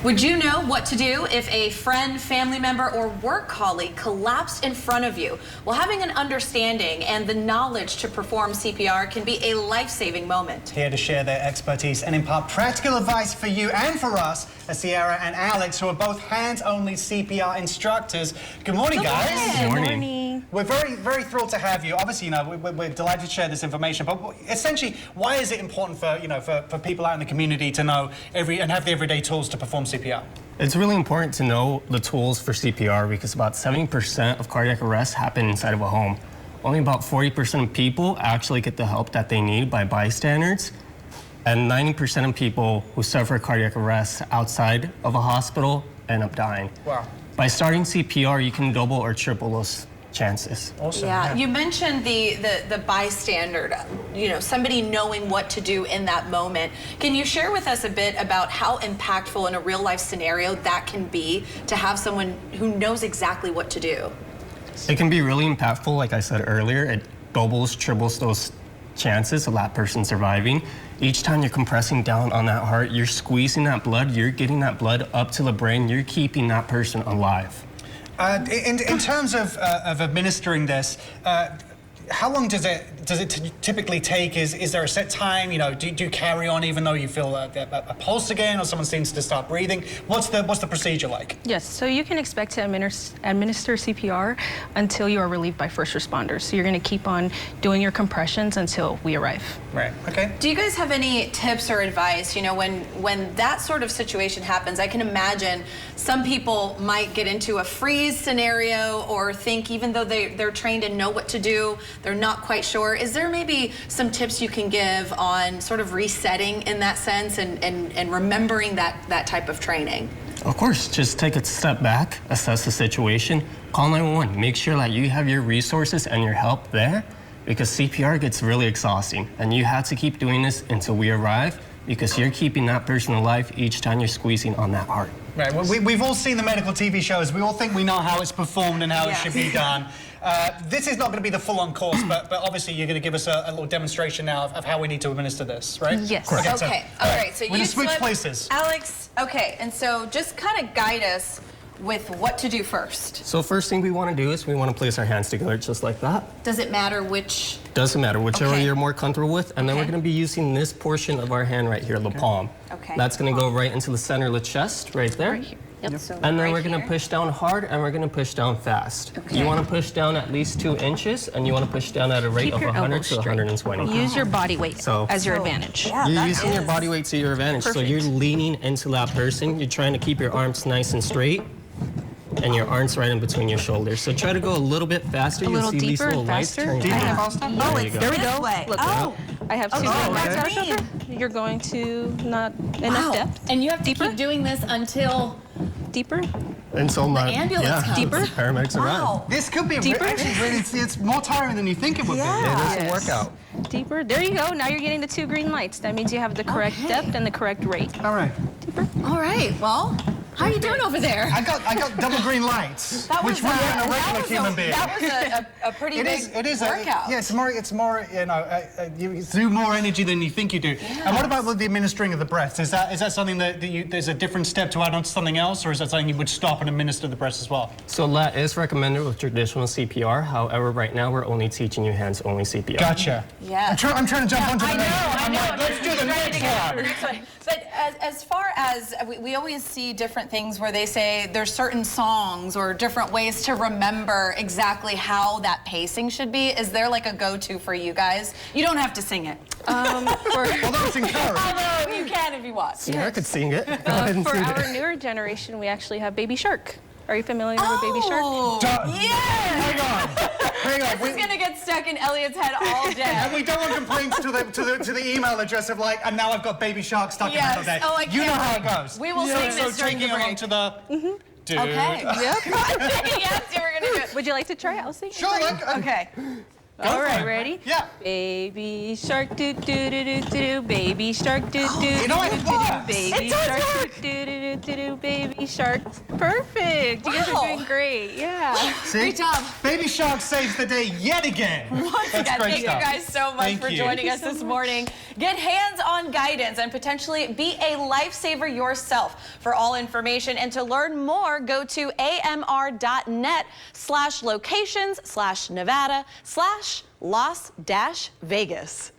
Would you know what to do if a friend, family member, or work colleague collapsed in front of you? Well, having an understanding and the knowledge to perform CPR can be a life-saving moment. Here to share their expertise and impart practical advice for you and for us are Sierra and Alex, who are both hands-only CPR instructors. Good morning, guys. Good morning. We're very thrilled to have you. Obviously, you know, we're delighted to share this information, but essentially, why is it important for, for people out in the community to know and have the everyday tools to perform CPR? It's really important to know the tools for CPR because about 70% of cardiac arrests happen inside of a home. Only about 40% of people actually get the help that they need by bystanders, and 90% of people who suffer cardiac arrest outside of a hospital end up dying. Wow. By starting CPR, you can double or triple those chances. Awesome. Yeah, you mentioned the bystander, somebody knowing what to do in that moment. Can you share with us a bit about how impactful in a real life scenario that can be to have someone who knows exactly what to do? It can be really impactful, like I said earlier. It doubles, triples those chances of that person surviving. Each time you're compressing down on that heart, you're squeezing that blood, you're getting that blood up to the brain, you're keeping that person alive. In terms of administering this, how long does it typically take? Is there a set time? Do you carry on even though you feel a pulse again, or someone seems to start breathing? What's the procedure like? Yes, so you can expect to administer CPR until you are relieved by first responders. So you're going to keep on doing your compressions until we arrive. Right. Okay. Do you guys have any tips or advice? When that sort of situation happens, I can imagine some people might get into a freeze scenario or think, even though they're trained and know what to do, they're not quite sure. Is there maybe some tips you can give on sort of resetting in that sense and remembering that type of training? Of course, just take a step back, assess the situation, call 911. Make sure that you have your resources and your help there, because CPR gets really exhausting, and you have to keep doing this until we arrive, because you're keeping that person alive each time you're squeezing on that heart. Right. Well, we've all seen the medical TV shows. We all think we know how it's performed and how it should be done. This is not going to be the full-on course, but obviously you're going to give us a little demonstration now of how we need to administer this, right? Yes. Correct. Okay. All right. So we're going to switch places. Alex, okay. And so just kind of guide us with what to do first. So first thing we want to do is we want to place our hands together just like that. Does it matter which? Doesn't matter, whichever you're more comfortable with. And then we're going to be using this portion of our hand right here, the palm. Okay. That's going to go right into the center of the chest, right there. Right here. Yep. So And then right we're going to here. push down hard, and we're going to push down fast. Okay. You want to push down at least 2 inches, and you want to push down at a rate Keep of your 100 elbows to straight. 120. Use your body weight as your advantage. Yeah, You're that using your is. body weight to your advantage. So Perfect. you're leaning into that person. You're trying to keep your arms nice and straight, and your arms right in between your shoulders. So try to go a little bit faster. A You'll little see these deeper little and lights faster. turn I have- on. Oh, There you go. There we This go. way. Look, Oh. I have 2 Oh, green lights okay. out of shoulder. You're going to not enough depth. And you have to Deeper? keep doing this until Deeper. Until the ambulance comes. Deeper? Paramedics arrive. Wow. This could be Deeper? it's more tiring than you think it would be. Yeah. It is a workout. Deeper. There you go. Now you're getting the 2 green lights. That means you have the correct depth and the correct rate. All right. Deeper. All right. Well, how are you doing over there? I got double green lights, which would be in a regular human being. That was a pretty It big is workout. it's more you do more energy than you think you do. Yeah. And what about with the administering of the breaths? Is that something that there's a different step to add on to something else, or is that something you would stop and administer the breaths as well? So that is recommended with traditional CPR. However, right now we're only teaching you hands-only CPR. Gotcha. Yeah. I'm trying to jump onto the next one. I I'm know. like, let's do the next one. But as far as we always see different things where they say there's certain songs or different ways to remember exactly how that pacing should be. Is there like a go-to for you guys? You don't have to sing it. Although it's encouraged. Although you can if you want. Sierra could sing it. Go ahead and For sing our it. newer generation, we actually have Baby Shark. Are you familiar with Baby Shark? Yeah! Hang on. This is gonna get stuck in Elliott's head all day. And we don't want complaints to the email address of like, and now I've got Baby Shark stuck in my head all day. Oh, I You know can't how it wait. goes. We will sing So this during the taking along break. to the. Dude. Okay. Yep. Yes, we're gonna do it. Would you like to try it? I'll sing it Sure. for you. Okay. All for right, it. ready? Yeah. Baby shark doo doo doo doo doo. Baby shark doo doo You doo know doo it doo. works. Baby shark doo doo doo Do, baby shark. Perfect. You guys Wow. are doing great. Yeah. See? Great job. Baby Shark saves the day yet again. Once again, great thank stuff. you guys so much Thank for you. joining us this morning. Get hands-on guidance and potentially be a lifesaver yourself. For all information and to learn more, go to amr.net/locations/Nevada/Las-Vegas.